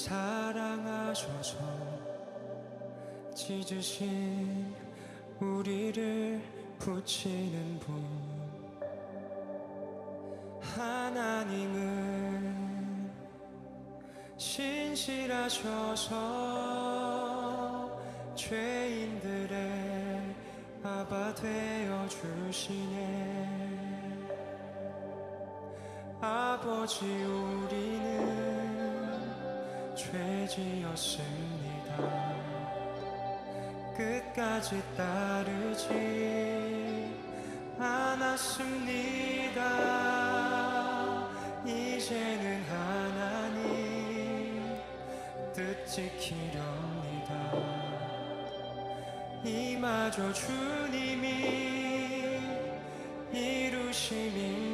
사랑하셔서 찢으신 우리를 붙이는 분 하나님은 신실하셔서 죄인들의 아바 되어 주시네. 아버지 우리는 죄지었습니다. 끝까지 따르지 않았습니다. 이제는 하나님 뜻 지키렵니다. 이마저 주님이 이루심입니다.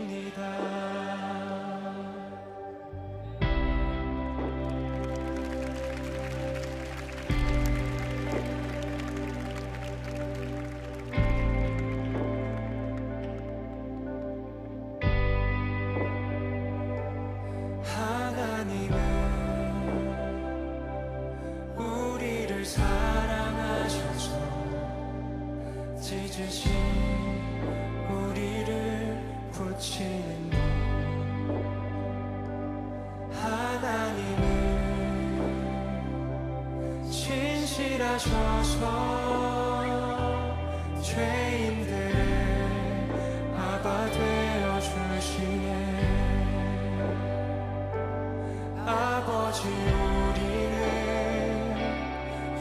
찢으신 우리를 붙이는 분 하나님은 신실하셔서 죄인들의 아바 되어 주시네. 아버지 우리는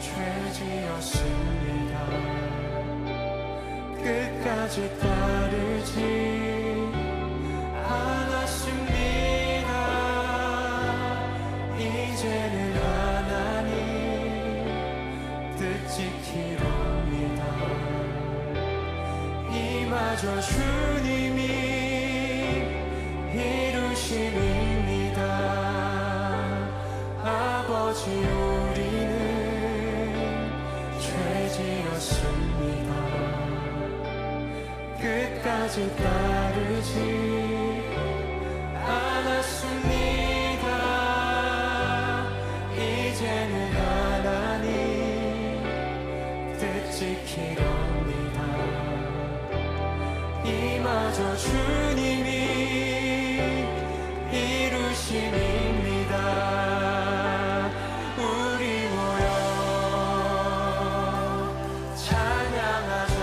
죄지었습니다. 끝까지 따르지 않았습니다. 이제는 하나님 뜻 지키렵니다. 이마저 주님이 이루심입니다. 아버지 우리는 죄지었습니다. 끝까지 따르지 않았습니다. 이제는 하나님 뜻 지키렵니다. 이마저 주님이 이루심입니다. 우리 모여 찬양하자.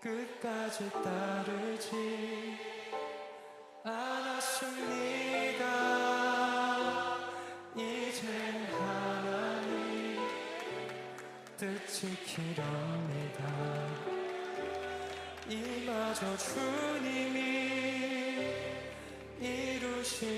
끝까지 따르지 뜻 지키렵니다. 이마저 주님이 이루심입니다.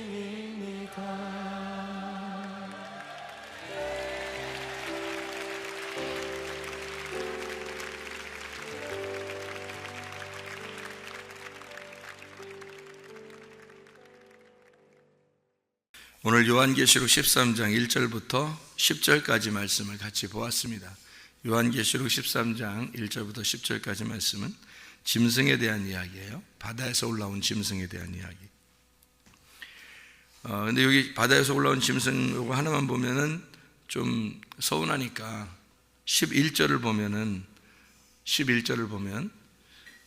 오늘 요한계시록 13장 1절부터 10절까지 말씀을 같이 보았습니다. 요한계시록 13장 1절부터 10절까지 말씀은 짐승에 대한 이야기예요. 바다에서 올라온 짐승에 대한 이야기. 근데 여기 바다에서 올라온 짐승 요거 하나만 보면은 좀 서운하니까 11절을 보면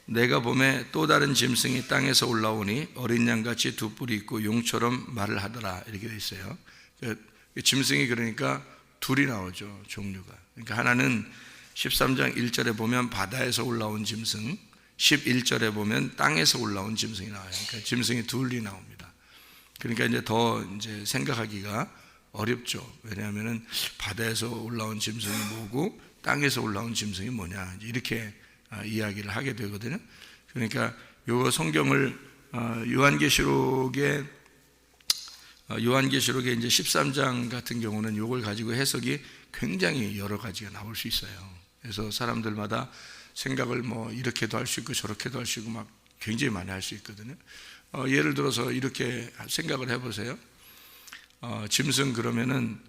내가 보매 또 다른 짐승이 땅에서 올라오니 어린 양같이 두 뿔이 있고 용처럼 말을 하더라, 이렇게 돼 있어요. 짐승이 그러니까 둘이 나오죠, 종류가. 그러니까 하나는 13장 1절에 보면 바다에서 올라온 짐승, 11절에 보면 땅에서 올라온 짐승이 나와요. 그러니까 짐승이 둘이 나옵니다. 그러니까 이제 더 이제 생각하기가 어렵죠. 왜냐하면은 바다에서 올라온 짐승이 뭐고 땅에서 올라온 짐승이 뭐냐, 이렇게 이야기를 하게 되거든요. 그러니까 요 성경을 요한계시록에 이제 13장 같은 경우는 요걸 가지고 해석이 굉장히 여러 가지가 나올 수 있어요. 그래서 사람들마다 생각을 뭐 이렇게도 할 수 있고 저렇게도 할 수 있고 막 굉장히 많이 할 수 있거든요. 예를 들어서 이렇게 생각을 해보세요. 짐승 그러면은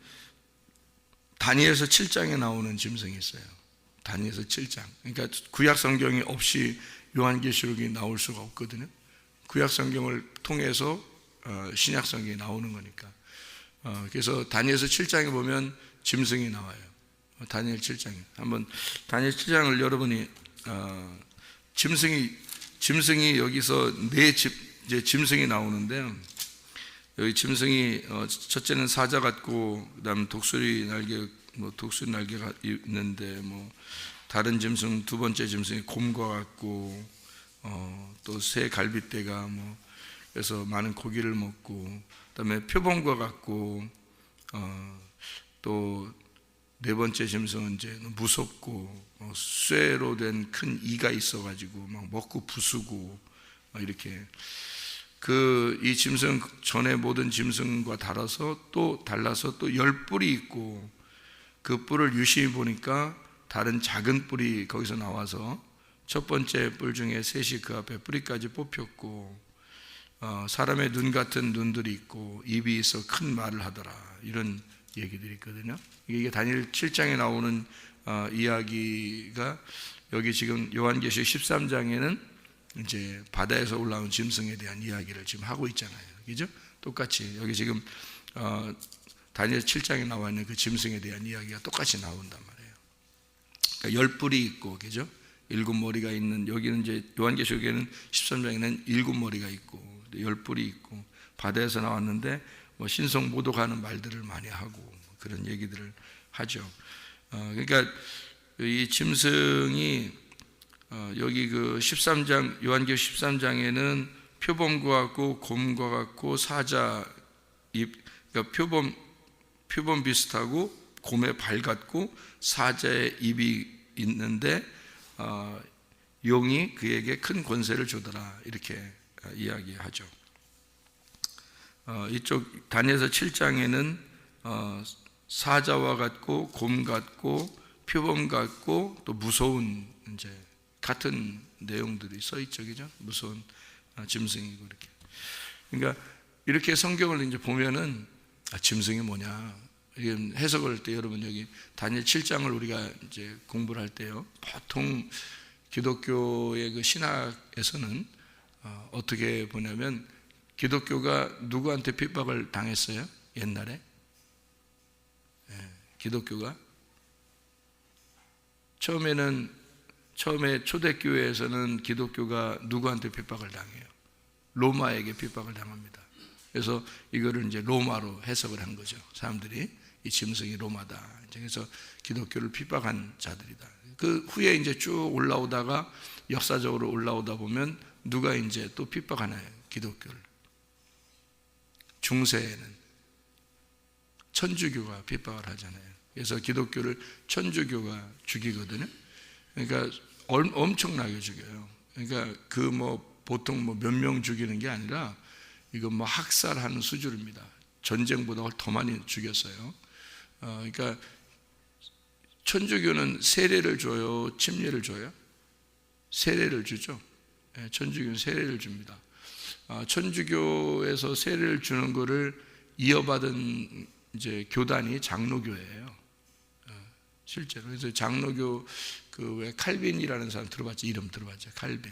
다니엘서 7장에 나오는 짐승이 있어요. 다니엘서 7장. 그러니까 구약 성경이 없이 요한계시록이 나올 수가 없거든요. 구약 성경을 통해서 신약 성경이 나오는 거니까. 그래서 다니엘서 7장에 보면 짐승이 나와요. 다니엘 7장에. 한번 다니엘 7장을 여러분이 짐승이 여기서 이제 짐승이 나오는데, 여기 짐승이 첫째는 사자 같고, 그다음 독수리 날개가 있는데, 뭐 다른 짐승, 두 번째 짐승이 곰과 같고, 또 새 갈빗대가 뭐 그래서 많은 고기를 먹고, 그다음에 표범과 같고, 또 네 번째 짐승은 이제 무섭고 쇠로 된 큰 이가 있어가지고 막 먹고 부수고 이렇게. 이 짐승 전에 모든 짐승과 달라서 또 10뿔이 있고, 그 뿔을 유심히 보니까 다른 작은 뿔이 거기서 나와서 첫 번째 뿔 중에 셋이 그 앞에 뿌리까지 뽑혔고, 사람의 눈 같은 눈들이 있고 입이 있어 큰 말을 하더라, 이런 얘기들이 있거든요. 이게 다니엘 7장에 나오는 이야기가 여기 지금 요한계시록 13장에는 이제 바다에서 올라온 짐승에 대한 이야기를 지금 하고 있잖아요. 그죠? 똑같이 여기 지금 다니엘 7장에 나와 있는 그 짐승에 대한 이야기가 똑같이 나온단 말이에요. 그러니까 10뿔이 있고, 그죠? 7머리가 있는, 여기는 이제 요한계시록에는 13장에는 7머리가 있고 10뿔이 있고, 바다에서 나왔는데 뭐 신성 모독하는 말들을 많이 하고 그런 얘기들을 하죠. 그러니까 이 짐승이 여기 그 13장, 요한계시록 13장에는 표범과 같고 곰과 같고 사자 입, 그러니까 표범 비슷하고 곰의 발 같고 사자의 입이 있는데 용이 그에게 큰 권세를 주더라, 이렇게 이야기하죠. 이쪽 다니엘서 7장에는 사자와 같고 곰 같고 표범 같고 또 무서운, 이제 같은 내용들이 써 있죠, 그죠? 무서운 짐승이고 이렇게. 그러니까 이렇게 성경을 이제 보면은 짐승이 뭐냐, 해석을 할 때 여러분 여기 다니엘 7장을 우리가 이제 공부를 할 때요, 보통 기독교의 그 신학에서는 어떻게 보냐면, 기독교가 누구한테 핍박을 당했어요? 옛날에? 기독교가 처음에 초대교회에서는 기독교가 누구한테 핍박을 당해요? 로마에게 핍박을 당합니다. 그래서 이거를 이제 로마로 해석을 한 거죠. 사람들이 이 짐승이 로마다. 그래서 기독교를 핍박한 자들이다. 그 후에 이제 쭉 올라오다가 역사적으로 올라오다 보면 누가 이제 또 핍박하나요? 기독교를. 중세에는 천주교가 핍박을 하잖아요. 그래서 기독교를 천주교가 죽이거든요. 그러니까 엄청나게 죽여요. 그러니까 그 뭐 보통 뭐 몇 명 죽이는 게 아니라 이건 뭐 학살하는 수준입니다. 전쟁보다 더 많이 죽였어요. 그러니까 천주교는 세례를 줘요, 침례를 줘요? 세례를 주죠. 천주교는 세례를 줍니다. 천주교에서 세례를 주는 것을 이어받은 이제 교단이 장로교예요. 실제로. 그래서 장로교 그 왜 칼빈이라는 사람 들어봤죠? 이름 들어봤죠? 칼빈.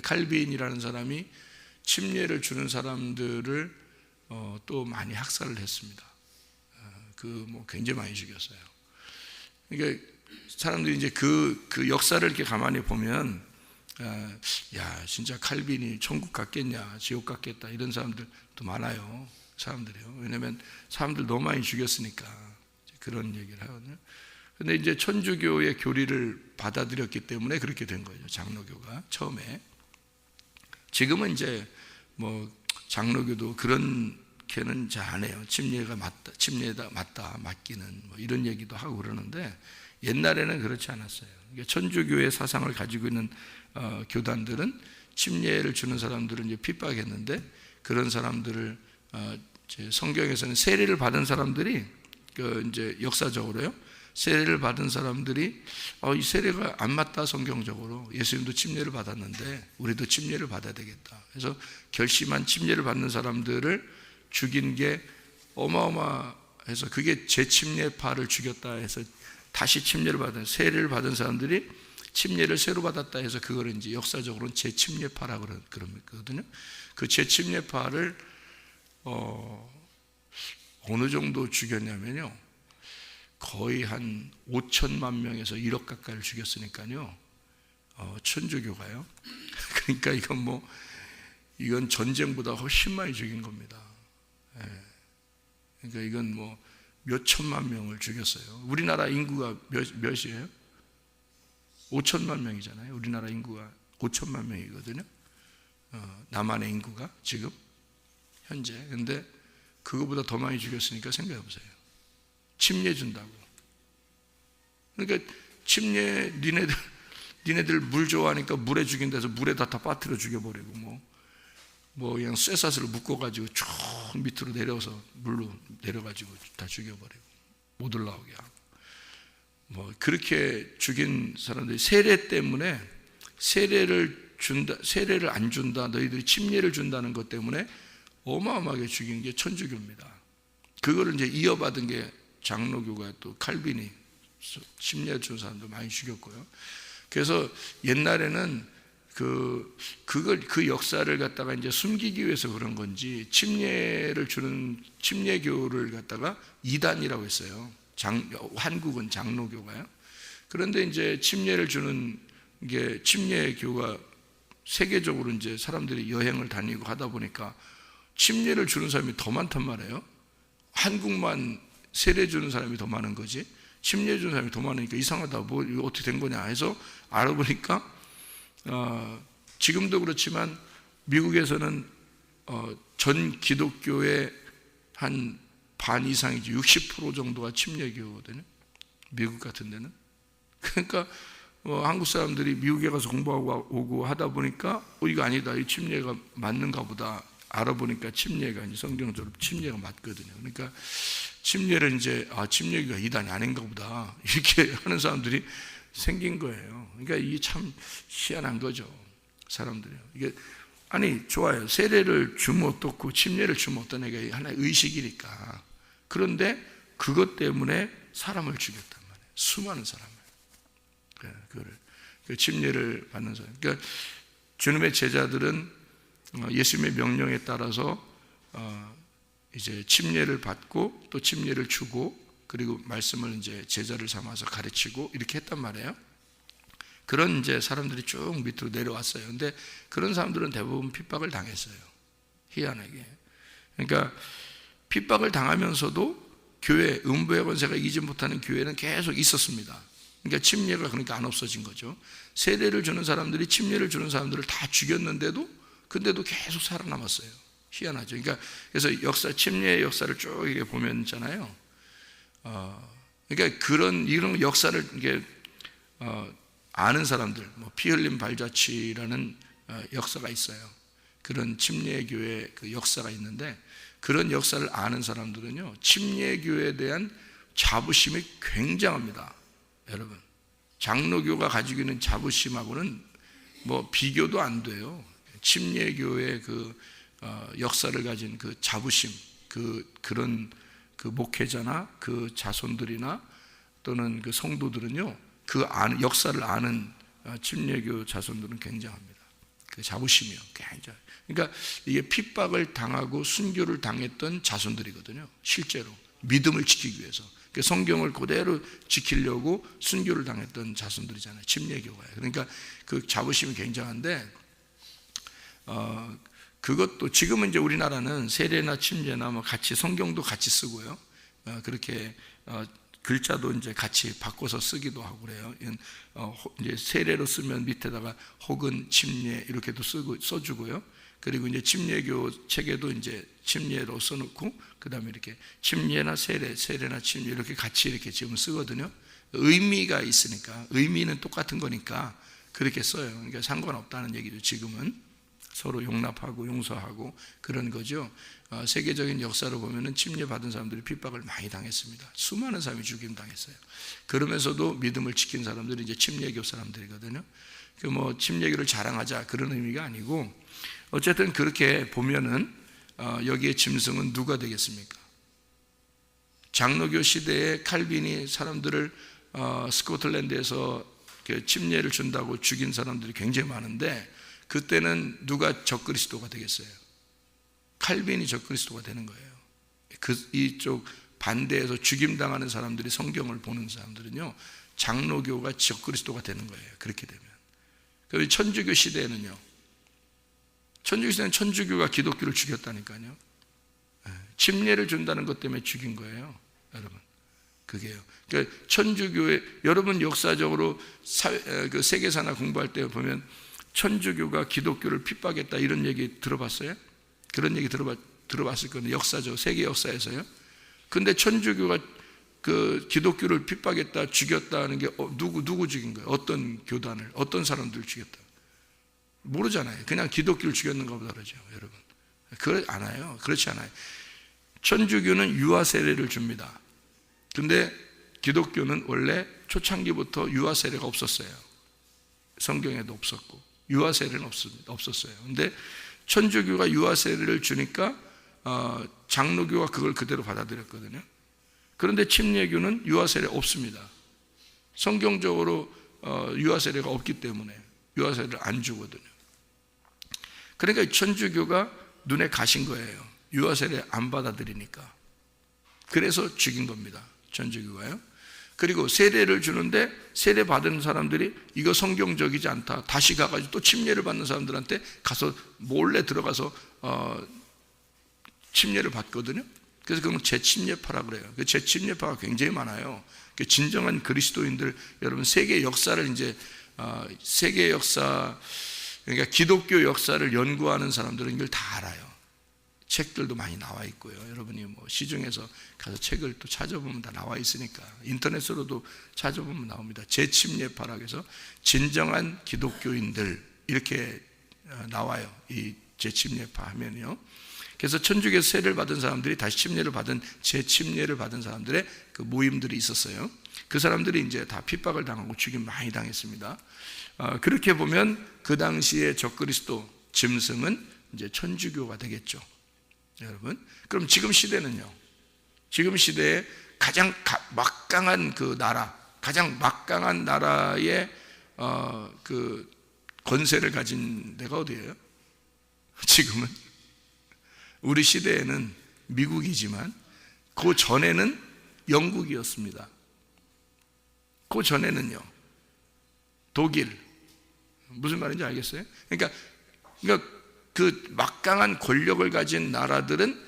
칼빈이라는 사람이 침례를 주는 사람들을 또 많이 학살을 했습니다. 그 뭐 굉장히 많이 죽였어요. 그러니까 사람들이 이제 그 역사를 이렇게 가만히 보면 야 진짜 칼빈이 천국 갔겠냐 지옥 갔겠다 이런 사람들도 많아요. 사람들이요. 왜냐하면 사람들 너무 많이 죽였으니까 그런 얘기를 하거든요. 근데 이제 천주교의 교리를 받아들였기 때문에 그렇게 된 거죠. 장로교가 처음에. 지금은 이제 뭐 장로교도 그렇게는 잘 안 해요. 침례가 맞다, 침례다 맞다, 맞기는 뭐 이런 얘기도 하고 그러는데 옛날에는 그렇지 않았어요. 천주교의 사상을 가지고 있는 교단들은 침례를 주는 사람들은 이제 핍박했는데 그런 사람들을 성경에서는 세례를 받은 사람들이 이제 역사적으로요. 세례를 받은 사람들이 이 세례가 안 맞다 성경적으로 예수님도 침례를 받았는데 우리도 침례를 받아야 되겠다. 그래서 결심한 침례를 받는 사람들을 죽인 게 어마어마해서 그게 재침례파를 죽였다 해서 다시 침례를 받은 세례를 받은 사람들이 침례를 새로 받았다 해서 그걸 이제 역사적으로는 재침례파라고 그러거든요. 그 재침례파를 어느 정도 죽였냐면요. 거의 한 5천만 명에서 1억 가까이를 죽였으니까요. 천주교가요. 그러니까 이건 전쟁보다 훨씬 많이 죽인 겁니다. 그러니까 이건 뭐 몇 천만 명을 죽였어요. 우리나라 인구가 몇이에요? 5천만 명이잖아요. 우리나라 인구가 5천만 명이거든요. 남한의 인구가 지금 현재. 근데 그거보다 더 많이 죽였으니까 생각해 보세요. 침례 준다고. 그러니까 침례 니네들 물 좋아하니까 물에 죽인다 해서 물에다 다 빠뜨려 죽여버리고 뭐 그냥 쇠사슬을 묶어가지고 쭉 밑으로 내려서 물로 내려가지고 다 죽여버리고 못 올라오게 하고 뭐 그렇게 죽인 사람들이 세례 때문에 세례를 안 준다 너희들이 침례를 준다는 것 때문에 어마어마하게 죽인 게 천주교입니다. 그거를 이제 이어받은 게 장로교가 또 칼빈이 침례 준 사람도 많이 죽였고요. 그래서 옛날에는 그 역사를 갖다가 이제 숨기기 위해서 그런 건지 침례를 주는 침례교를 갖다가 이단이라고 했어요. 한국은 장로교가요. 그런데 이제 침례를 주는 게 침례교가 세계적으로 이제 사람들이 여행을 다니고 하다 보니까 침례를 주는 사람이 더 많단 말이에요. 한국만 세례 주는 사람이 더 많은 거지 침례 주는 사람이 더 많으니까 이상하다. 뭐 이거 어떻게 된 거냐 해서 알아보니까 지금도 그렇지만 미국에서는 전 기독교의 한 반 이상이지 60% 정도가 침례교거든요. 미국 같은 데는. 그러니까 한국 사람들이 미국에 가서 공부하고 오고 하다 보니까 이거 아니다. 이 침례가 맞는가 보다. 알아보니까 침례가 이제 성경적으로 침례가 맞거든요. 그러니까 침례를 이제 침례가 이단이 아닌가 보다. 이렇게 하는 사람들이 생긴 거예요. 그러니까 이게 참 희한한 거죠. 사람들이요. 이게 아니 좋아요. 세례를 주면 어떻고 침례를 주면 어떠냐. 이게 하나의 의식이니까. 그런데 그것 때문에 사람을 죽였단 말이에요. 수많은 사람을. 그 침례를 받는 사람. 그러니까 주님의 제자들은 예수님의 명령에 따라서 이제 침례를 받고 또 침례를 주고 그리고 말씀을 이제 제자를 삼아서 가르치고 이렇게 했단 말이에요. 그런 이제 사람들이 쭉 밑으로 내려왔어요. 근데 그런 사람들은 대부분 핍박을 당했어요. 희한하게. 그러니까 핍박을 당하면서도 교회, 음부의 권세가 이기지 못하는 교회는 계속 있었습니다. 그러니까 침례가 그러니까 안 없어진 거죠. 세례를 주는 사람들이 침례를 주는 사람들을 다 죽였는데도 근데도 계속 살아남았어요. 희한하죠. 그러니까 그래서 침례의 역사를 쭉 이렇게 보면 있잖아요. 그러니까 이런 역사를 이게 아는 사람들, 뭐 피 흘린 발자취라는 역사가 있어요. 그런 침례교회 그 역사가 있는데, 그런 역사를 아는 사람들은요, 침례교회에 대한 자부심이 굉장합니다. 여러분, 장로교가 가지고 있는 자부심하고는 뭐 비교도 안 돼요. 침례교회의 그 역사를 가진 그 자부심, 그런 그 목회자나 그 자손들이나 또는 그 성도들은요, 역사를 아는 침례교 자손들은 굉장합니다. 그 자부심이요, 굉장히. 그러니까 이게 핍박을 당하고 순교를 당했던 자손들이거든요. 실제로 믿음을 지키기 위해서 성경을 그대로 지키려고 순교를 당했던 자손들이잖아요. 침례교가요. 그러니까 그 자부심이 굉장한데, 그것도 지금은 이제 우리나라는 세례나 침례나 뭐 같이 성경도 같이 쓰고요. 그렇게 글자도 이제 같이 바꿔서 쓰기도 하고 그래요. 이제 세례로 쓰면 밑에다가 혹은 침례 이렇게도 써주고요. 그리고 이제 침례교 책에도 이제 침례로 써놓고, 그 다음에 이렇게 침례나 세례나 침례 이렇게 같이 이렇게 지금 쓰거든요. 의미가 있으니까, 의미는 똑같은 거니까 그렇게 써요. 그러니까 상관없다는 얘기죠. 지금은 서로 용납하고 용서하고 그런 거죠. 세계적인 역사로 보면은 침례받은 사람들이 핍박을 많이 당했습니다. 수많은 사람이 죽임 당했어요. 그러면서도 믿음을 지킨 사람들이 이제 침례교 사람들이거든요. 그 뭐 침례교를 자랑하자 그런 의미가 아니고, 어쨌든 그렇게 보면은 여기에 짐승은 누가 되겠습니까? 장로교 시대에 칼빈이 사람들을 스코틀랜드에서 침례를 준다고 죽인 사람들이 굉장히 많은데, 그때는 누가 적그리스도가 되겠어요? 칼빈이 적그리스도가 되는 거예요. 이쪽 반대에서 죽임당하는 사람들이 성경을 보는 사람들은요, 장로교가 적그리스도가 되는 거예요. 그렇게 되면. 그리고 천주교 시대에는요, 천주교 시대는 천주교가 기독교를 죽였다니까요. 침례를 준다는 것 때문에 죽인 거예요, 여러분. 그게요. 그러니까 천주교의, 여러분 역사적으로 그 세계사나 공부할 때 보면 천주교가 기독교를 핍박했다 이런 얘기 들어봤어요? 그런 얘기 들어봤을 거예요. 역사죠. 세계 역사에서요. 근데 천주교가 그 기독교를 핍박했다, 죽였다는 게 누구 죽인 거예요? 어떤 교단을, 어떤 사람들을 죽였다? 모르잖아요. 그냥 기독교를 죽였는가 보다 그러죠, 여러분. 그렇지 않아요. 천주교는 유아 세례를 줍니다. 근데 기독교는 원래 초창기부터 유아 세례가 없었어요. 성경에도 없었고 유아 세례는 없었어요. 근데 천주교가 유아 세례를 주니까 장로교가 그걸 그대로 받아들였거든요. 그런데 침례교는 유아 세례 없습니다. 성경적으로 유아 세례가 없기 때문에 유아 세례를 안 주거든요. 그러니까 천주교가 눈에 가신 거예요. 유아 세례 안 받아들이니까. 그래서 죽인 겁니다, 천주교가요. 그리고 세례를 주는데 세례 받은 사람들이 이거 성경적이지 않다, 다시 가가지고 또 침례를 받는 사람들한테 가서 몰래 들어가서 침례를 받거든요. 그래서 그건 재침례파라 그래요. 그 재침례파가 굉장히 많아요. 진정한 그리스도인들, 여러분 세계 역사를 이제 세계 역사, 그러니까 기독교 역사를 연구하는 사람들은 이걸 다 알아요. 책들도 많이 나와 있고요. 여러분이 뭐 시중에서 가서 책을 또 찾아보면 다 나와 있으니까, 인터넷으로도 찾아보면 나옵니다. 재침례파라고 해서 진정한 기독교인들 이렇게 나와요. 이 재침례파 하면요. 그래서 천주교에서 세례를 받은 사람들이 다시 침례를 받은, 재침례를 받은 사람들의 그 모임들이 있었어요. 그 사람들이 이제 다 핍박을 당하고 죽임 많이 당했습니다. 그렇게 보면 그 당시에 적그리스도 짐승은 이제 천주교가 되겠죠, 여러분. 그럼 지금 시대는요, 지금 시대에 가장 막강한 그 나라, 가장 막강한 나라의 그 권세를 가진 데가 어디예요? 지금은 우리 시대에는 미국이지만 그 전에는 영국이었습니다. 그 전에는요 독일. 무슨 말인지 알겠어요? 그러니까 그 막강한 권력을 가진 나라들은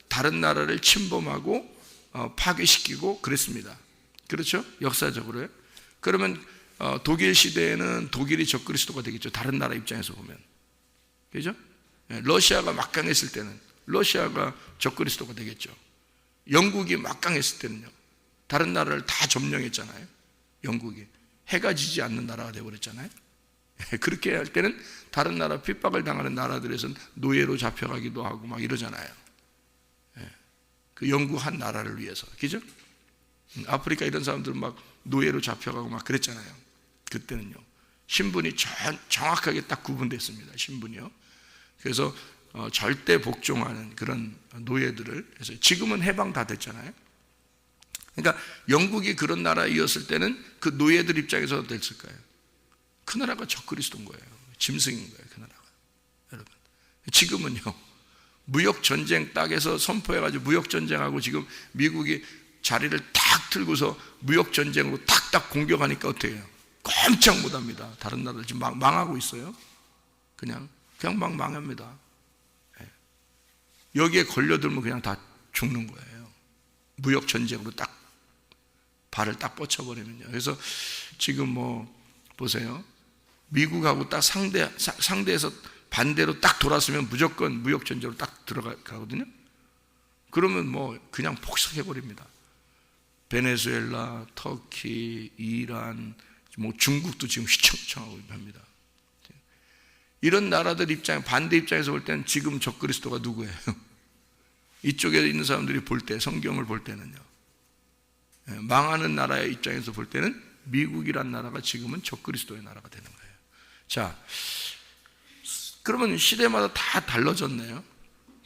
다른 나라를 침범하고 파괴시키고 그랬습니다. 그렇죠? 역사적으로요. 그러면 독일 시대에는 독일이 적그리스도가 되겠죠, 다른 나라 입장에서 보면. 그죠? 러시아가 막강했을 때는 러시아가 적그리스도가 되겠죠. 영국이 막강했을 때는요, 다른 나라를 다 점령했잖아요. 영국이 해가 지지 않는 나라가 되어버렸잖아요. 그렇게 할 때는 다른 나라 핍박을 당하는 나라들에서는 노예로 잡혀가기도 하고 막 이러잖아요. 그 영국 한 나라를 위해서, 그죠? 아프리카 이런 사람들은 막 노예로 잡혀가고 막 그랬잖아요. 그때는요. 신분이 정확하게 딱 구분됐습니다. 신분이요. 그래서 절대 복종하는 그런 노예들을 해서 지금은 해방 다 됐잖아요. 그러니까 영국이 그런 나라이었을 때는 그 노예들 입장에서 어땠을까요? 그 나라가 적그리스도인 거예요. 짐승인 거예요. 그 나라가. 여러분, 지금은요, 무역전쟁 딱에서 선포해가지고 무역전쟁하고 지금 미국이 자리를 탁 틀고서 무역전쟁으로 탁탁 공격하니까 어떻게 해요? 꼼짝 못합니다. 다른 나라들 지금 막 망하고 있어요. 그냥 막 망합니다. 여기에 걸려들면 그냥 다 죽는 거예요. 무역전쟁으로 딱 발을 딱 뻗쳐버리면요. 그래서 지금 뭐 보세요. 미국하고 딱 상대에서 반대로 딱 돌았으면 무조건 무역전쟁으로 딱 들어가거든요. 그러면 뭐 그냥 폭삭해버립니다. 베네수엘라, 터키, 이란, 뭐 중국도 지금 휘청휘청하고 합니다. 이런 나라들 입장, 반대 입장에서 볼 때는 지금 적그리스도가 누구예요? 이쪽에 있는 사람들이 볼 때, 성경을 볼 때는요, 망하는 나라의 입장에서 볼 때는 미국이란 나라가 지금은 적그리스도의 나라가 되는 거예요. 자, 그러면 시대마다 다 달라졌네요.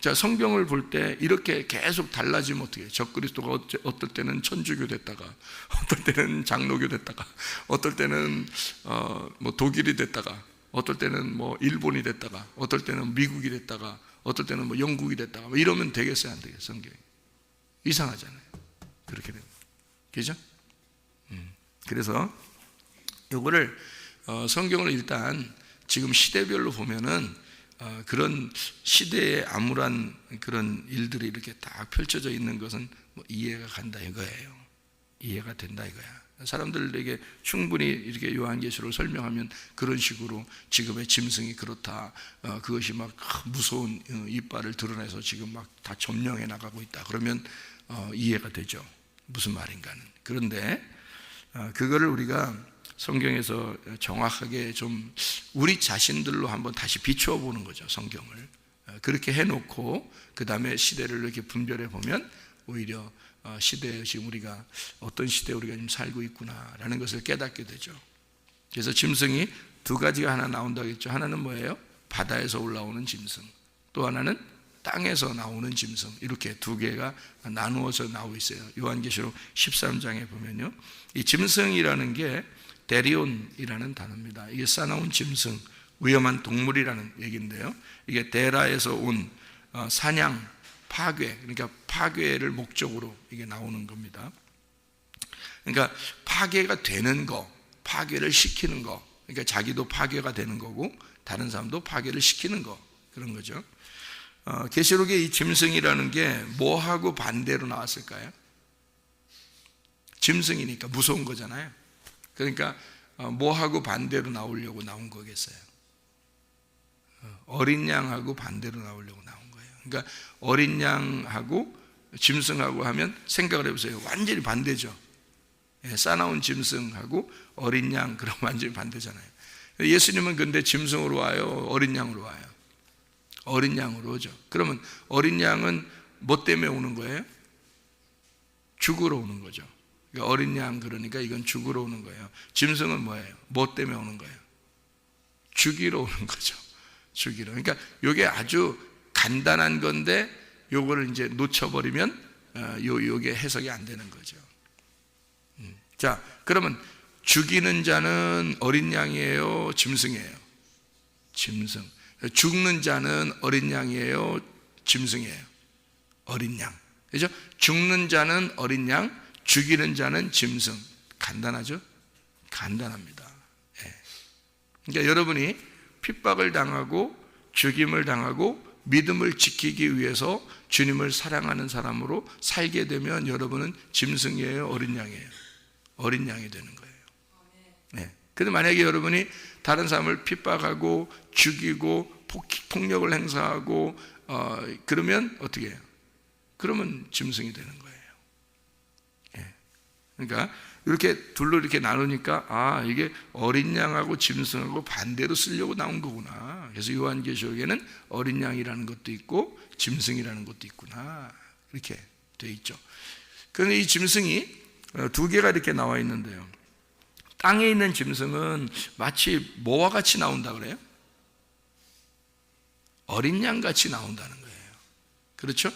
자, 성경을 볼 때 이렇게 계속 달라지면 어떻게 해요? 적그리스도가 어떨 때는 천주교 됐다가, 어떨 때는 장로교 됐다가, 어떨 때는 뭐 독일이 됐다가, 어떨 때는 뭐 일본이 됐다가, 어떨 때는 미국이 됐다가, 어떨 때는 뭐 영국이 됐다가, 뭐 이러면 되겠어요, 안 되겠어요? 성경이 이상하잖아요. 그렇게 되면, 그죠? 그래서 요거를 성경을 일단 지금 시대별로 보면은 그런 시대의 암울한 그런 일들이 이렇게 딱 펼쳐져 있는 것은 뭐 이해가 간다 이거예요. 이해가 된다 이거야. 사람들에게 충분히 이렇게 요한계시록을 설명하면 그런 식으로 지금의 짐승이 그렇다, 그것이 막 무서운 이빨을 드러내서 지금 막 다 점령해 나가고 있다, 그러면 이해가 되죠. 무슨 말인가는. 그런데 그거를 우리가 성경에서 정확하게 좀 우리 자신들로 한번 다시 비추어 보는 거죠. 성경을 그렇게 해놓고 그 다음에 시대를 이렇게 분별해 보면 오히려 시대에 지금 우리가 어떤 시대에 우리가 지금 살고 있구나라는 것을 깨닫게 되죠. 그래서 짐승이 두 가지가 하나 나온다고 했죠. 하나는 뭐예요? 바다에서 올라오는 짐승, 또 하나는 땅에서 나오는 짐승, 이렇게 두 개가 나누어서 나오고 있어요. 요한계시록 13장에 보면요, 이 짐승이라는 게 데리온이라는 단어입니다. 이게 싸나운 짐승, 위험한 동물이라는 얘기인데요, 이게 데라에서 온 사냥, 파괴, 그러니까 파괴를 목적으로 이게 나오는 겁니다. 그러니까 파괴가 되는 거, 파괴를 시키는 거, 그러니까 자기도 파괴가 되는 거고 다른 사람도 파괴를 시키는 거, 그런 거죠. 계시록의 이 짐승이라는 게 뭐하고 반대로 나왔을까요? 짐승이니까 무서운 거잖아요. 그러니까 뭐하고 반대로 나오려고 나온 거겠어요? 어린 양하고 반대로 나오려고 나온 거예요. 그러니까 어린 양하고 짐승하고 하면 생각을 해보세요. 완전히 반대죠. 싸나운 짐승하고 어린 양, 그럼 완전히 반대잖아요. 예수님은 근데 짐승으로 와요? 어린 양으로 와요? 어린 양으로 오죠. 그러면 어린 양은 뭐 때문에 오는 거예요? 죽으러 오는 거죠. 그러니까 어린 양, 그러니까 이건 죽으러 오는 거예요. 짐승은 뭐예요? 뭐 때문에 오는 거예요? 죽이러 오는 거죠. 죽이러. 그러니까 이게 아주 간단한 건데 요거를 이제 놓쳐버리면 요게 해석이 안 되는 거죠. 자, 그러면 죽이는 자는 어린 양이에요? 짐승이에요? 짐승. 죽는 자는 어린 양이에요? 짐승이에요? 어린 양. 그죠? 죽는 자는 어린 양, 죽이는 자는 짐승. 간단하죠? 간단합니다. 예. 그러니까 여러분이 핍박을 당하고 죽임을 당하고 믿음을 지키기 위해서 주님을 사랑하는 사람으로 살게 되면 여러분은 짐승이에요? 어린 양이에요? 어린 양이 되는 거예요. 네. 근데 만약에 여러분이 다른 사람을 핍박하고 죽이고 폭력을 행사하고 그러면 어떻게 해요? 그러면 짐승이 되는 거예요. 네. 그러니까 이렇게 둘로 이렇게 나누니까 이게 어린 양하고 짐승하고 반대로 쓰려고 나온 거구나. 그래서 요한계시록에는 어린 양이라는 것도 있고 짐승이라는 것도 있구나. 이렇게 돼 있죠. 그런데 이 짐승이 두 개가 이렇게 나와 있는데요. 땅에 있는 짐승은 마치 뭐와 같이 나온다 그래요? 어린 양 같이 나온다는 거예요. 그렇죠?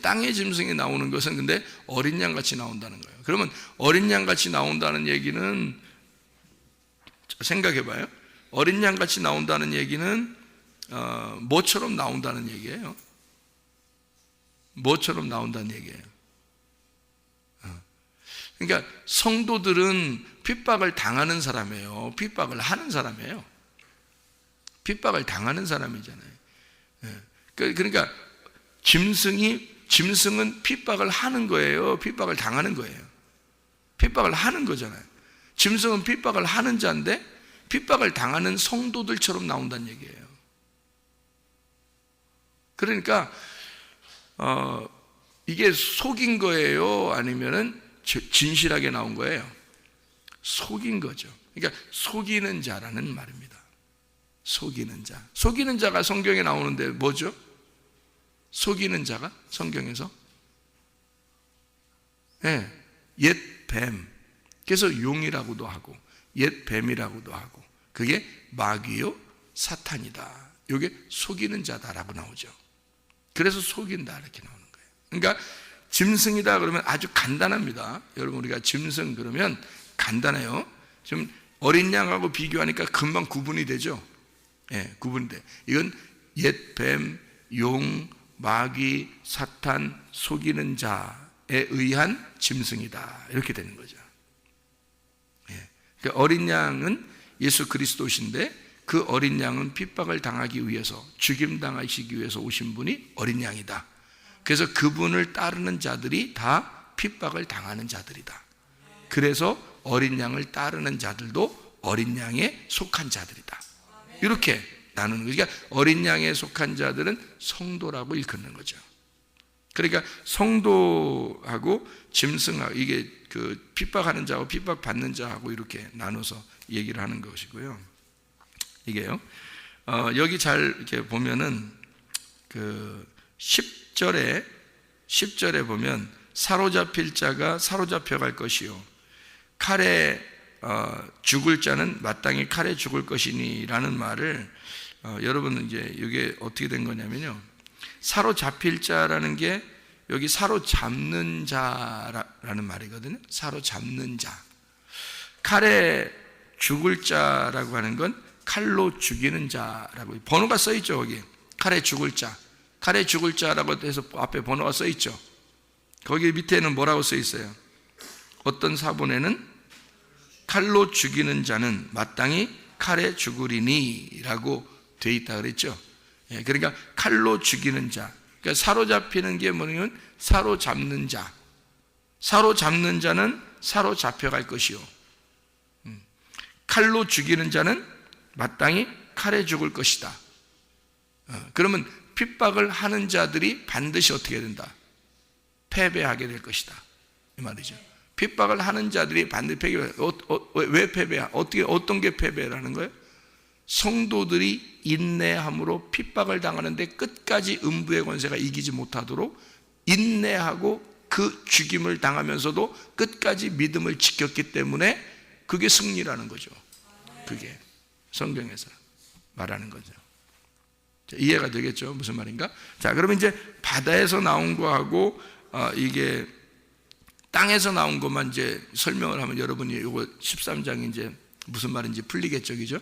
땅의 짐승이 나오는 것은 근데 어린 양 같이 나온다는 거예요. 그러면 어린 양 같이 나온다는 얘기는 생각해 봐요. 어린 양 같이 나온다는 얘기는 뭐처럼 나온다는 얘기예요? 뭐처럼 나온다는 얘기예요? 그러니까 성도들은 핍박을 당하는 사람이에요. 핍박을 하는 사람이에요. 핍박을 당하는 사람이잖아요. 그러니까 짐승은 핍박을 하는 거예요. 핍박을 당하는 거예요. 핍박을 하는 거잖아요. 짐승은 핍박을 하는 자인데 핍박을 당하는 성도들처럼 나온다는 얘기예요. 그러니까 이게 속인 거예요? 아니면은 진실하게 나온 거예요? 속인 거죠. 그러니까 속이는 자라는 말입니다. 속이는 자. 속이는 자가 성경에 나오는데 뭐죠? 속이는 자가 성경에서 옛 뱀. 그래서 용이라고도 하고 옛 뱀이라고도 하고 그게 마귀요 사탄이다. 이게 속이는 자다라고 나오죠. 그래서 속인다 이렇게 나오는 거예요. 그러니까 짐승이다 그러면 아주 간단합니다. 여러분 우리가 짐승 그러면 간단해요. 좀 어린 양하고 비교하니까 금방 구분이 되죠. 구분이 돼. 이건 옛 뱀, 용, 마귀, 사탄, 속이는 자에 의한 짐승이다. 이렇게 되는 거죠. 그러니까 어린 양은 예수 그리스도신데 그 어린 양은 핍박을 당하기 위해서 죽임당하시기 위해서 오신 분이 어린 양이다. 그래서 그분을 따르는 자들이 다 핍박을 당하는 자들이다. 그래서 어린 양을 따르는 자들도 어린 양에 속한 자들이다. 이렇게 나누는 거죠. 그러니까 어린 양에 속한 자들은 성도라고 일컫는 거죠. 그러니까 성도하고 짐승하고 이게 그 핍박하는 자하고 핍박받는 자하고 이렇게 나눠서 얘기를 하는 것이고요. 이게요. 여기 잘 이렇게 보면은 그 10절에 보면 사로잡힐 자가 사로잡혀 갈 것이요 칼에 죽을 자는 마땅히 칼에 죽을 것이니라는 말을 여러분은 이제 이게 어떻게 된 거냐면요. 사로잡힐 자라는 게 여기 사로잡는 자라는 말이거든요. 사로잡는 자. 칼에 죽을 자라고 하는 건 칼로 죽이는 자라고 번호가 써 있죠. 거기 칼에 죽을 자. 칼에 죽을 자라고 해서 앞에 번호가 써 있죠. 거기 밑에는 뭐라고 써 있어요? 어떤 사본에는 칼로 죽이는 자는 마땅히 칼에 죽으리니 라고 돼 있다 그랬죠. 그러니까 칼로 죽이는 자. 그러니까 사로잡히는 게 뭐냐면 사로잡는 자. 사로잡는 자는 사로잡혀갈 것이요. 칼로 죽이는 자는 마땅히 칼에 죽을 것이다. 그러면 핍박을 하는 자들이 반드시 어떻게 된다? 패배하게 될 것이다. 이 말이죠. 핍박을 하는 자들이 반드시 패배해. 왜 패배야? 어떤 게 패배라는 거예요? 성도들이 인내함으로 핍박을 당하는데 끝까지 음부의 권세가 이기지 못하도록 인내하고 그 죽임을 당하면서도 끝까지 믿음을 지켰기 때문에 그게 승리라는 거죠. 그게 성경에서 말하는 거죠. 자, 이해가 되겠죠? 무슨 말인가? 자, 그러면 이제 바다에서 나온 거하고 이게 땅에서 나온 것만 이제 설명을 하면 여러분이 이거 13장이 이제 무슨 말인지 풀리겠죠, 그죠?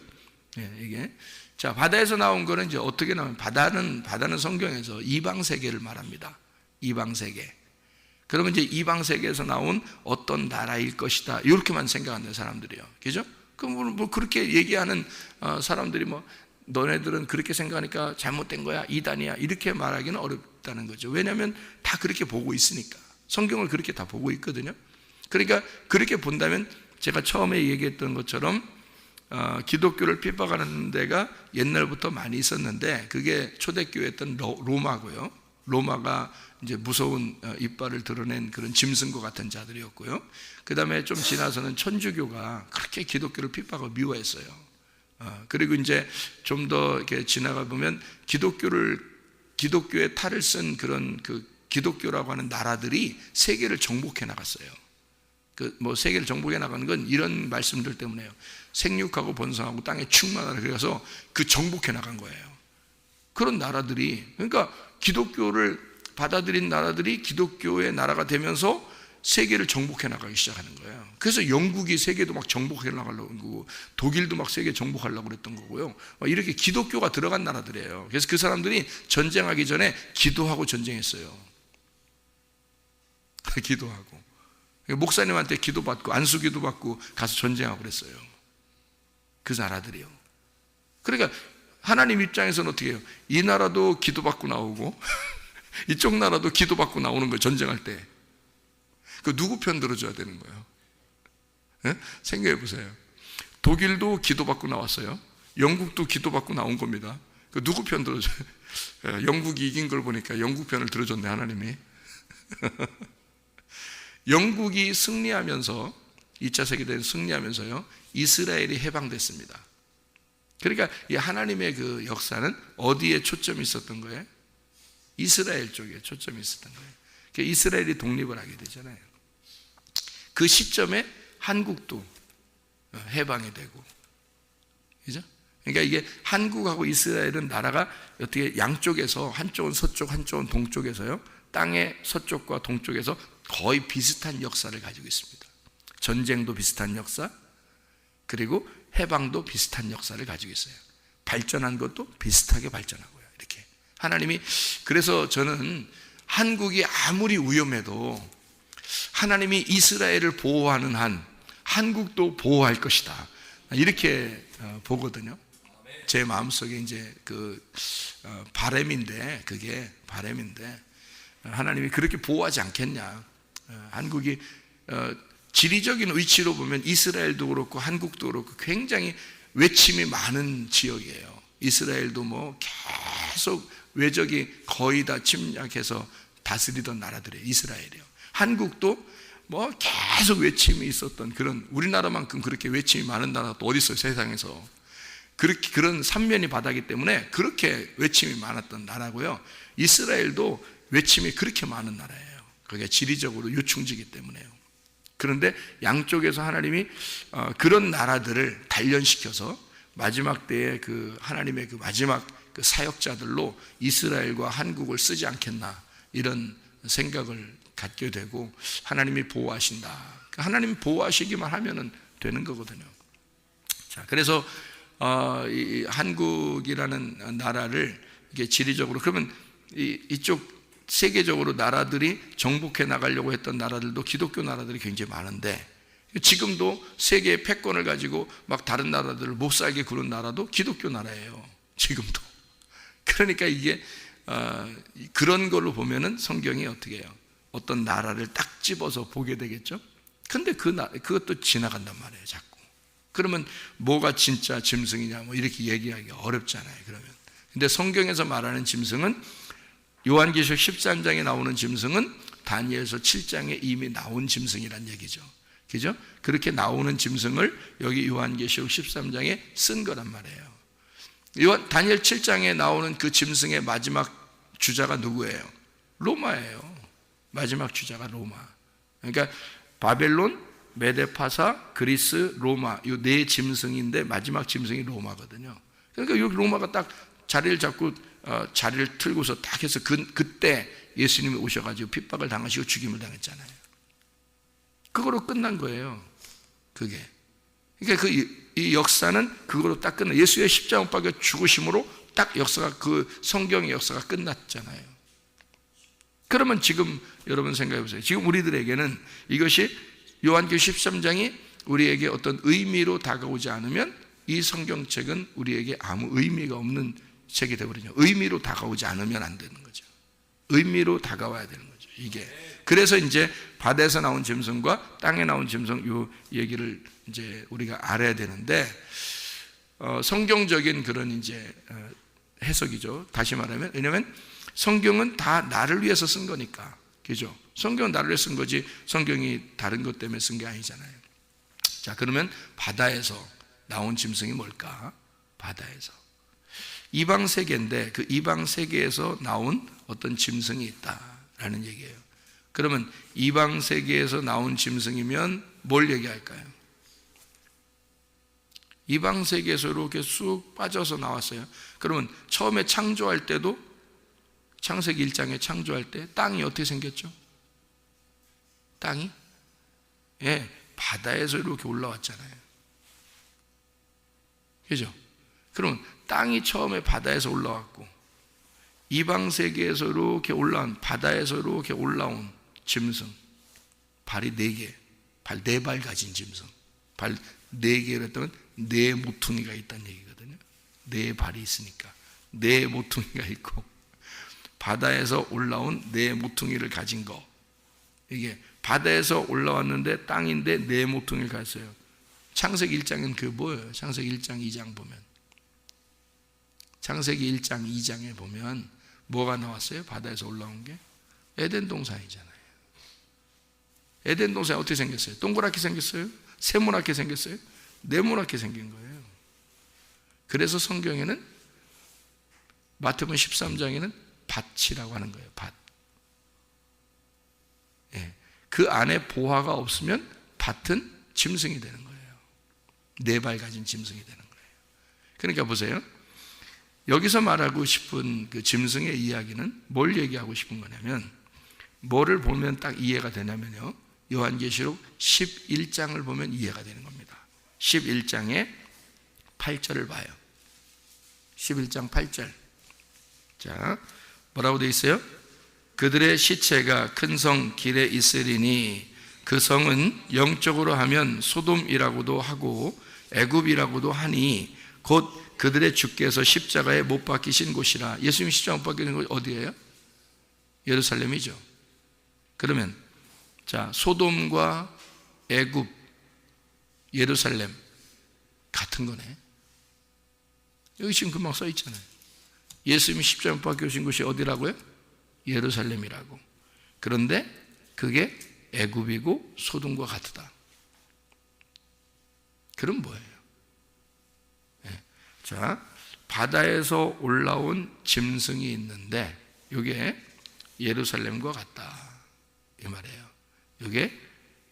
이게 자, 바다에서 나온 거는 이제 어떻게 나오면 바다는 성경에서 이방 세계를 말합니다. 이방 세계. 그러면 이제 이방 세계에서 나온 어떤 나라일 것이다. 이렇게만 생각하는 사람들이요, 그죠? 그럼 뭐 그렇게 얘기하는 사람들이 뭐 너네들은 그렇게 생각하니까 잘못된 거야, 이단이야 이렇게 말하기는 어렵다는 거죠. 왜냐하면 다 그렇게 보고 있으니까. 성경을 그렇게 다 보고 있거든요. 그러니까 그렇게 본다면 제가 처음에 얘기했던 것처럼 기독교를 핍박하는 데가 옛날부터 많이 있었는데 그게 초대교회였던 로마고요. 로마가 이제 무서운 이빨을 드러낸 그런 짐승과 같은 자들이었고요. 그 다음에 좀 지나서는 천주교가 그렇게 기독교를 핍박하고 미워했어요. 그리고 이제 좀 더 이렇게 지나가 보면 기독교의 탈을 쓴 그런 그 기독교라고 하는 나라들이 세계를 정복해 나갔어요. 세계를 정복해 나가는 건 이런 말씀들 때문에요. 생육하고 번성하고 땅에 충만하라 그래서 그 정복해 나간 거예요. 그런 나라들이, 그러니까 기독교를 받아들인 나라들이 기독교의 나라가 되면서 세계를 정복해 나가기 시작하는 거예요. 그래서 영국이 세계도 막 정복해 나가려고 하고 독일도 막 세계 정복하려고 그랬던 거고요. 이렇게 기독교가 들어간 나라들이에요. 그래서 그 사람들이 전쟁하기 전에 기도하고 전쟁했어요. 기도하고 목사님한테 기도받고 안수기도 받고 가서 전쟁하고 그랬어요. 그 나라들이요. 그러니까 하나님 입장에서는 어떻게 해요? 이 나라도 기도받고 나오고 이쪽 나라도 기도받고 나오는 거예요. 전쟁할 때. 그 누구 편 들어줘야 되는 거예요? 네? 생각해 보세요. 독일도 기도받고 나왔어요. 영국도 기도받고 나온 겁니다. 그 누구 편 들어줘요? 영국이 이긴 걸 보니까 영국 편을 들어줬네, 하나님이. 영국이 승리하면서 2차 세계대전 승리하면서요, 이스라엘이 해방됐습니다. 그러니까 이 하나님의 그 역사는 어디에 초점이 있었던 거예요? 이스라엘 쪽에 초점이 있었던 거예요. 그러니까 이스라엘이 독립을 하게 되잖아요. 그 시점에 한국도 해방이 되고, 그죠? 그러니까 이게 한국하고 이스라엘은 나라가 어떻게 양쪽에서 한쪽은 서쪽, 한쪽은 동쪽에서요, 땅의 서쪽과 동쪽에서 거의 비슷한 역사를 가지고 있습니다. 전쟁도 비슷한 역사, 그리고 해방도 비슷한 역사를 가지고 있어요. 발전한 것도 비슷하게 발전하고요. 이렇게 하나님이, 그래서 저는 한국이 아무리 위험해도 하나님이 이스라엘을 보호하는 한 한국도 보호할 것이다, 이렇게 보거든요. 제 마음속에 이제 바람인데, 그게 바람인데 하나님이 그렇게 보호하지 않겠냐. 한국이 지리적인 위치로 보면 이스라엘도 그렇고 한국도 그렇고 굉장히 외침이 많은 지역이에요. 이스라엘도 뭐 계속 외적이 거의 다 침략해서 다스리던 나라들이에요. 이스라엘이요. 한국도 뭐 계속 외침이 있었던 그런, 우리나라만큼 그렇게 외침이 많은 나라가 또 어디 있어요, 세상에서. 그렇게 그런 삼면이 바다기 때문에 그렇게 외침이 많았던 나라고요. 이스라엘도 외침이 그렇게 많은 나라예요. 그게 지리적으로 요충지기 때문에요. 그런데 양쪽에서 하나님이 그런 나라들을 단련시켜서 마지막 때에 그 하나님의 그 마지막 그 사역자들로 이스라엘과 한국을 쓰지 않겠나, 이런 생각을 갖게 되고 하나님이 보호하신다. 하나님이 보호하시기만 하면은 되는 거거든요. 자, 그래서 이 한국이라는 나라를 이게 지리적으로, 그러면 이쪽 세계적으로 나라들이 정복해 나가려고 했던 나라들도 기독교 나라들이 굉장히 많은데, 지금도 세계의 패권을 가지고 막 다른 나라들을 못 살게 구는 나라도 기독교 나라예요. 지금도. 그러니까 이게 그런 걸로 보면은 성경이 어떻게 해요? 어떤 나라를 딱 집어서 보게 되겠죠? 근데 그것도 지나간단 말이에요, 자꾸. 그러면 뭐가 진짜 짐승이냐, 뭐 이렇게 얘기하기가 어렵잖아요, 그러면. 근데 성경에서 말하는 짐승은, 요한계시록 13장에 나오는 짐승은 다니엘서 7장에 이미 나온 짐승이란 얘기죠. 그죠? 그렇게 나오는 짐승을 여기 요한계시록 13장에 쓴 거란 말이에요. 다니엘 7장에 나오는 그 짐승의 마지막 주자가 누구예요? 로마예요. 마지막 주자가 로마. 그러니까 바벨론, 메데파사, 그리스, 로마, 이 네 짐승인데 마지막 짐승이 로마거든요. 그러니까 여기 로마가 딱 자리를 잡고 자리를 틀고서 딱 해서 그때 예수님이 오셔가지고 핍박을 당하시고 죽임을 당했잖아요. 그거로 끝난 거예요. 그게. 그러니까 이 역사는 그거로 딱 끝나. 예수의 십자가 못 박혀 죽으심으로 딱 역사가, 그 성경의 역사가 끝났잖아요. 그러면 지금 여러분 생각해 보세요. 지금 우리들에게는 이것이 요한계시록 13장이 우리에게 어떤 의미로 다가오지 않으면 이 성경책은 우리에게 아무 의미가 없는 책이 되어버리죠. 의미로 다가오지 않으면 안 되는 거죠. 의미로 다가와야 되는 거죠, 이게. 그래서 이제 바다에서 나온 짐승과 땅에 나온 짐승, 요 얘기를 이제 우리가 알아야 되는데, 성경적인 그런 이제 해석이죠. 다시 말하면, 왜냐하면 성경은 다 나를 위해서 쓴 거니까. 그죠? 성경은 나를 위해서 쓴 거지 성경이 다른 것 때문에 쓴 게 아니잖아요. 자, 그러면 바다에서 나온 짐승이 뭘까? 바다에서. 이방 세계인데 그 이방 세계에서 나온 어떤 짐승이 있다라는 얘기예요. 그러면 이방 세계에서 나온 짐승이면 뭘 얘기할까요? 이방 세계에서 이렇게 쑥 빠져서 나왔어요. 그러면 처음에 창조할 때도 창세기 1장에 창조할 때 땅이 어떻게 생겼죠? 땅이? 예, 바다에서 이렇게 올라왔잖아요. 그죠? 그러면 땅이 처음에 바다에서 올라왔고 이방 세계에서 이렇게 올라온 바다에서 이렇게 올라온 짐승, 발이 4개, 발 4발 가진 짐승, 발 4개를 했다면 4 모퉁이가 있다는 얘기거든요. 4발이 있으니까 4 모퉁이가 있고 바다에서 올라온 4 모퉁이를 가진 거, 이게 바다에서 올라왔는데 땅인데 4 모퉁이를 가졌어요. 창세기 1장은 그 뭐예요? 창세기 1장 2장 보면, 창세기 1장 2장에 보면 뭐가 나왔어요? 바다에서 올라온 게 에덴 동산이잖아요. 에덴 동산이 어떻게 생겼어요? 동그랗게 생겼어요? 세모나게 생겼어요? 네모나게 생긴 거예요. 그래서 성경에는 마태복음 13장에는 밭이라고 하는 거예요. 밭. 예. 그 안에 보화가 없으면 밭은 짐승이 되는 거예요. 4발 가진 짐승이 되는 거예요. 그러니까 보세요. 여기서 말하고 싶은 그 짐승의 이야기는 뭘 얘기하고 싶은 거냐면, 뭐를 보면 딱 이해가 되냐면요, 요한계시록 11장을 보면 이해가 되는 겁니다. 11장의 8절을 봐요. 11장 8절. 자, 뭐라고 되어 있어요? 그들의 시체가 큰 성 길에 있으리니 그 성은 영적으로 하면 소돔이라고도 하고 애굽이라고도 하니 곧 그들의 주께서 십자가에 못 박히신 곳이라. 예수님이 십자가에 못 박히신 곳이 어디예요? 예루살렘이죠. 그러면 자, 소돔과 애굽, 예루살렘 같은 거네. 여기 지금 금방 써 있잖아요. 예수님이 십자가에 못 박히신 곳이 어디라고요? 예루살렘이라고. 그런데 그게 애굽이고 소돔과 같다. 그럼 뭐예요? 네. 자, 바다에서 올라온 짐승이 있는데 이게 예루살렘과 같다, 이 말이에요. 이게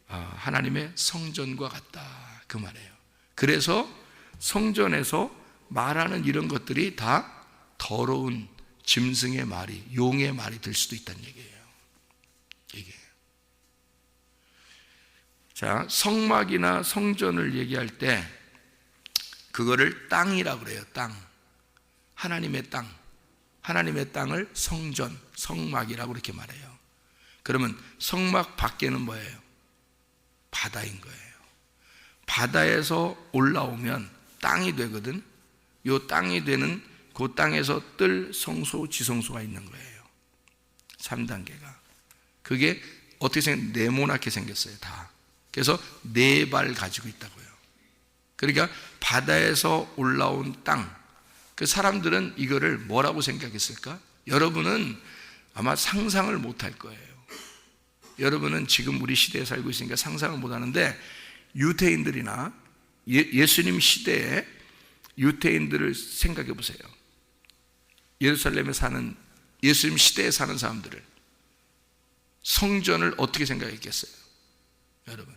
하나님의 성전과 같다, 그 말이에요. 그래서 성전에서 말하는 이런 것들이 다 더러운 짐승의 말이, 용의 말이 될 수도 있다는 얘기예요. 이게. 자, 성막이나 성전을 얘기할 때 그거를 땅이라고 그래요. 땅. 하나님의 땅. 하나님의 땅을 성전, 성막이라고 이렇게 말해요. 그러면 성막 밖에는 뭐예요? 바다인 거예요. 바다에서 올라오면 땅이 되거든. 요 땅이 되는 그 땅에서 뜰 성소, 지성소가 있는 거예요. 3단계가. 그게 어떻게 네모나게 생겼어요, 다. 그래서 4발 가지고 있다고요. 그러니까 바다에서 올라온 땅. 그 사람들은 이거를 뭐라고 생각했을까? 여러분은 아마 상상을 못 할 거예요. 여러분은 지금 우리 시대에 살고 있으니까 상상을 못 하는데, 유대인들이나 예수님 시대에 유대인들을 생각해 보세요. 예루살렘에 사는, 예수님 시대에 사는 사람들을, 성전을 어떻게 생각했겠어요? 여러분,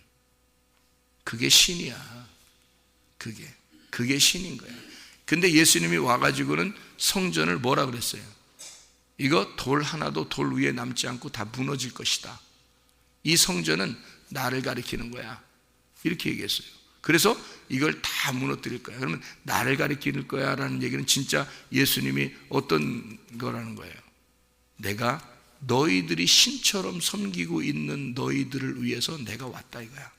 그게 신이야. 그게 신인 거야. 근데 예수님이 와가지고는 성전을 뭐라 그랬어요? 이거 돌 하나도 돌 위에 남지 않고 다 무너질 것이다. 이 성전은 나를 가리키는 거야. 이렇게 얘기했어요. 그래서 이걸 다 무너뜨릴 거야. 그러면 나를 가리키는 거야 라는 얘기는 진짜 예수님이 어떤 거라는 거예요? 내가 너희들이 신처럼 섬기고 있는 너희들을 위해서 내가 왔다 이거야.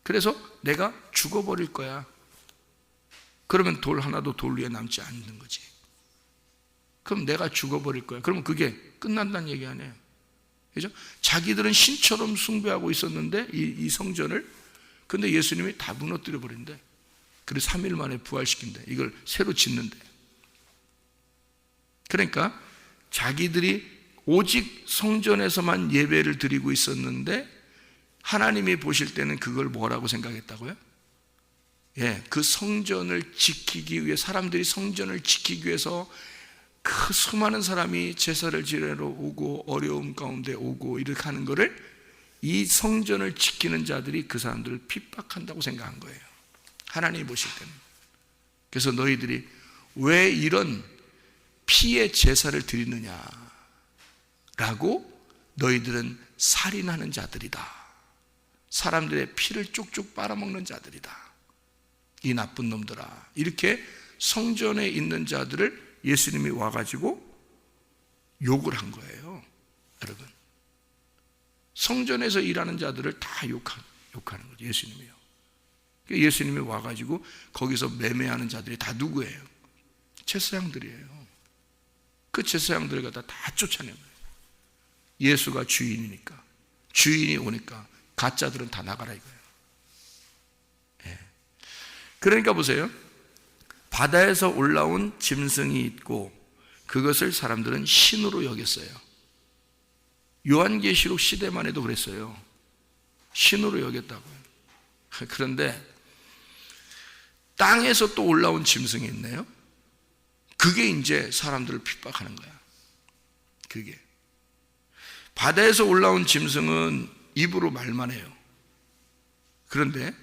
그래서 내가 죽어버릴 거야. 그러면 돌 하나도 돌 위에 남지 않는 거지. 그럼 내가 죽어버릴 거야. 그러면 그게 끝난다는 얘기 아니에요. 그죠? 자기들은 신처럼 숭배하고 있었는데 이 성전을, 근데 예수님이 다 무너뜨려 버린대. 그래서 3일 만에 부활시킨대. 이걸 새로 짓는데. 그러니까 자기들이 오직 성전에서만 예배를 드리고 있었는데 하나님이 보실 때는 그걸 뭐라고 생각했다고요? 예, 그 성전을 지키기 위해, 사람들이 성전을 지키기 위해서 그 수많은 사람이 제사를 지내러 오고 어려움 가운데 오고 이렇게 하는 거를 이 성전을 지키는 자들이 그 사람들을 핍박한다고 생각한 거예요. 하나님이 보실 때는. 그래서 너희들이 왜 이런 피의 제사를 드리느냐 라고, 너희들은 살인하는 자들이다, 사람들의 피를 쪽쪽 빨아먹는 자들이다, 이 나쁜 놈들아, 이렇게 성전에 있는 자들을 예수님이 와가지고 욕을 한 거예요. 여러분, 성전에서 일하는 자들을 다 욕하는 거죠, 예수님이요. 예수님이 와가지고 거기서 매매하는 자들이 다 누구예요? 제사장들이에요. 그 제사장들을 갖다 다 쫓아낸 거예요. 예수가 주인이니까, 주인이 오니까 가짜들은 다 나가라 이거예요. 예. 그러니까 보세요, 바다에서 올라온 짐승이 있고 그것을 사람들은 신으로 여겼어요. 요한계시록 시대만 해도 그랬어요. 신으로 여겼다고요. 그런데 땅에서 또 올라온 짐승이 있네요. 그게 이제 사람들을 핍박하는 거야. 그게 바다에서 올라온 짐승은 입으로 말만 해요. 그런데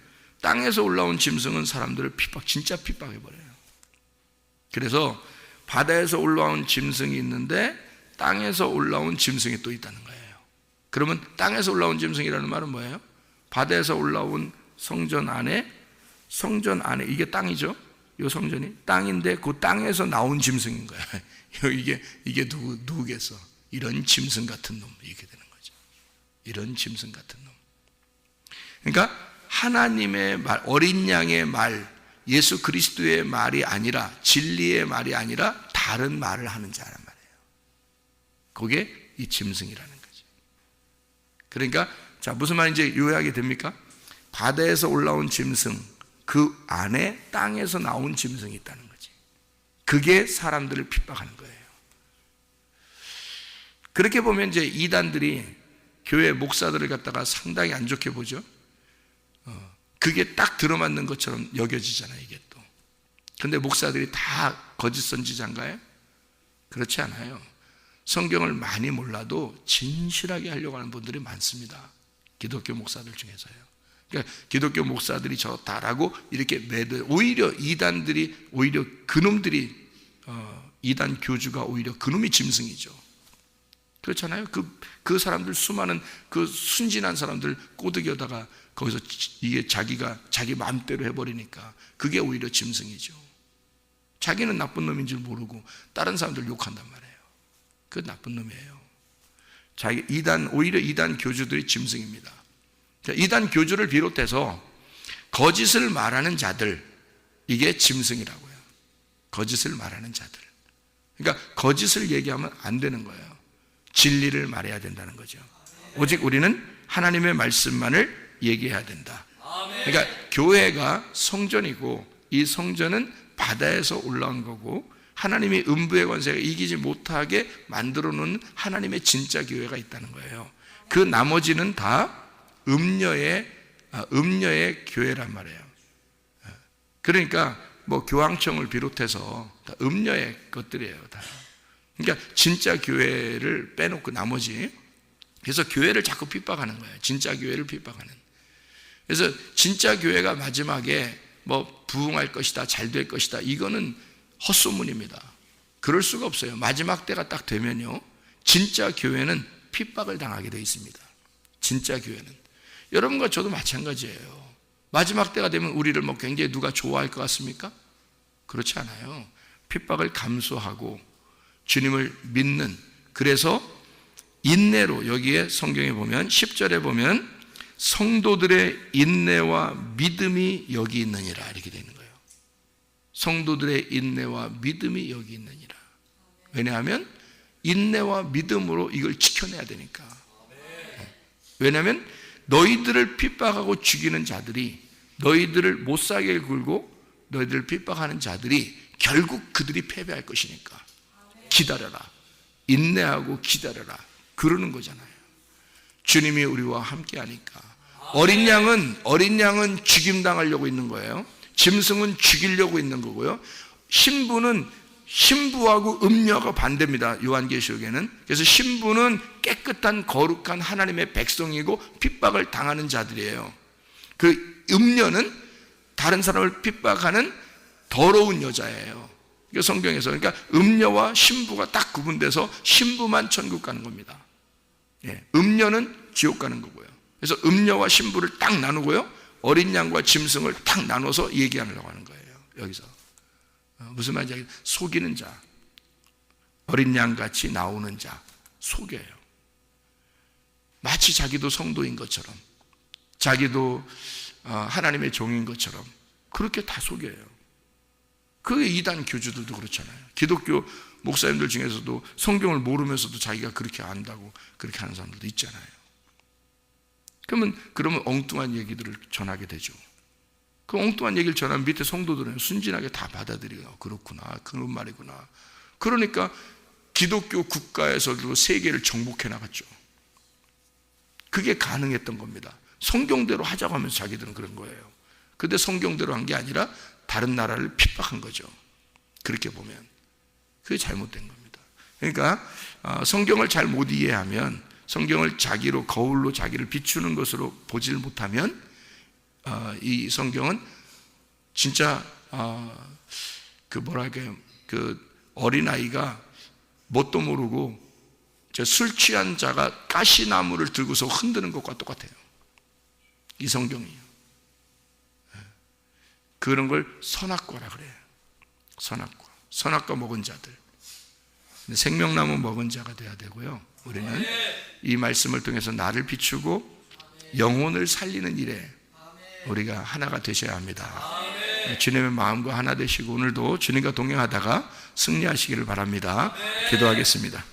땅에서 올라온 짐승은 사람들을 진짜 핍박해버려요. 그래서 바다에서 올라온 짐승이 있는데 땅에서 올라온 짐승이 또 있다는 거예요. 그러면 땅에서 올라온 짐승이라는 말은 뭐예요? 바다에서 올라온 성전 안에 이게 땅이죠. 이 성전이 땅인데 그 땅에서 나온 짐승인 거야. 이게 누구겠어? 이런 짐승 같은 놈, 이렇게 되는 거죠. 이런 짐승 같은 놈. 그러니까 하나님의 말, 어린 양의 말, 예수 그리스도의 말이 아니라, 진리의 말이 아니라 다른 말을 하는 자란 말이에요. 그게 이 짐승이라는 거죠. 그러니까 자, 무슨 말인지 요약이 됩니까? 바다에서 올라온 짐승, 그 안에 땅에서 나온 짐승이 있다는 거지. 그게 사람들을 핍박하는 거예요. 그렇게 보면 이제 이단들이 교회 목사들을 갖다가 상당히 안 좋게 보죠. 그게 딱 들어맞는 것처럼 여겨지잖아요, 이게 또. 그런데 목사들이 다 거짓 선지자인가요? 그렇지 않아요. 성경을 많이 몰라도 진실하게 하려고 하는 분들이 많습니다. 기독교 목사들 중에서요. 그러니까 기독교 목사들이 저렇다라고 이렇게 오히려 이단들이, 오히려 그놈들이, 이단 교주가 오히려 그놈이 짐승이죠. 그렇잖아요. 그 사람들, 수많은 그 순진한 사람들 꼬드겨다가 거기서 이게 자기가 자기 마음대로 해버리니까 그게 오히려 짐승이죠. 자기는 나쁜 놈인 줄 모르고 다른 사람들 욕한단 말이에요. 그 나쁜 놈이에요. 오히려 이단 교주들이 짐승입니다. 이단 교주를 비롯해서 거짓을 말하는 자들, 이게 짐승이라고요. 거짓을 말하는 자들. 그러니까 거짓을 얘기하면 안 되는 거예요. 진리를 말해야 된다는 거죠. 오직 우리는 하나님의 말씀만을 얘기해야 된다. 그러니까 교회가 성전이고, 이 성전은 바다에서 올라온 거고, 하나님이 음부의 권세가 이기지 못하게 만들어 놓은 하나님의 진짜 교회가 있다는 거예요. 그 나머지는 다 음녀의 교회란 말이에요. 그러니까 뭐 교황청을 비롯해서 다 음녀의 것들이에요, 다. 그러니까 진짜 교회를 빼놓고 나머지, 그래서 교회를 자꾸 핍박하는 거예요. 진짜 교회를 핍박하는. 그래서 진짜 교회가 마지막에 뭐 부흥할 것이다, 잘 될 것이다, 이거는 헛소문입니다. 그럴 수가 없어요. 마지막 때가 딱 되면요, 진짜 교회는 핍박을 당하게 되어 있습니다. 진짜 교회는. 여러분과 저도 마찬가지예요. 마지막 때가 되면 우리를 뭐 굉장히 누가 좋아할 것 같습니까? 그렇지 않아요. 핍박을 감수하고 주님을 믿는, 그래서 인내로, 여기에 성경에 보면 10절에 보면 성도들의 인내와 믿음이 여기 있느니라, 이렇게 되어 있는 거예요. 성도들의 인내와 믿음이 여기 있느니라. 왜냐하면 인내와 믿음으로 이걸 지켜내야 되니까. 왜냐하면 너희들을 핍박하고 죽이는 자들이, 너희들을 못살게 굴고 너희들을 핍박하는 자들이 결국 그들이 패배할 것이니까 기다려라. 인내하고 기다려라. 그러는 거잖아요. 주님이 우리와 함께 하니까. 어린 양은 죽임당하려고 있는 거예요. 짐승은 죽이려고 있는 거고요. 신부하고 음녀가 반대입니다. 요한계시록에는. 그래서 신부는 깨끗한 거룩한 하나님의 백성이고 핍박을 당하는 자들이에요. 그 음녀는 다른 사람을 핍박하는 더러운 여자예요. 성경에서. 그러니까 음녀와 신부가 딱 구분돼서 신부만 천국 가는 겁니다. 음녀는 지옥 가는 거고요. 그래서 음녀와 신부를 딱 나누고요, 어린 양과 짐승을 딱 나눠서 얘기하려고 하는 거예요. 여기서 무슨 말인지 속이는 자, 어린 양같이 나오는 자, 속여요. 마치 자기도 성도인 것처럼, 자기도 하나님의 종인 것처럼 그렇게 다 속여요. 그게 이단 교주들도 그렇잖아요. 기독교 목사님들 중에서도 성경을 모르면서도 자기가 그렇게 안다고 그렇게 하는 사람들도 있잖아요. 그러면 엉뚱한 얘기들을 전하게 되죠. 그 엉뚱한 얘기를 전하면 밑에 성도들은 순진하게 다 받아들여요. 그렇구나, 그런 말이구나. 그러니까 기독교 국가에서도 세계를 정복해 나갔죠. 그게 가능했던 겁니다. 성경대로 하자고 하면서 자기들은 그런 거예요. 근데 성경대로 한 게 아니라 다른 나라를 핍박한 거죠. 그렇게 보면 그게 잘못된 겁니다. 그러니까 성경을 잘 못 이해하면, 성경을 자기로 거울로 자기를 비추는 것으로 보질 못하면 이 성경은 진짜 그 어린아이가 뭣도 모르고 술 취한 자가 가시나무를 들고서 흔드는 것과 똑같아요. 이 성경이. 그런 걸 선악과라 그래요. 선악과 먹은 자들. 생명나무 먹은 자가 돼야 되고요. 우리는 이 말씀을 통해서 나를 비추고 영혼을 살리는 일에 우리가 하나가 되셔야 합니다. 주님의 마음과 하나 되시고 오늘도 주님과 동행하다가 승리하시기를 바랍니다. 기도하겠습니다.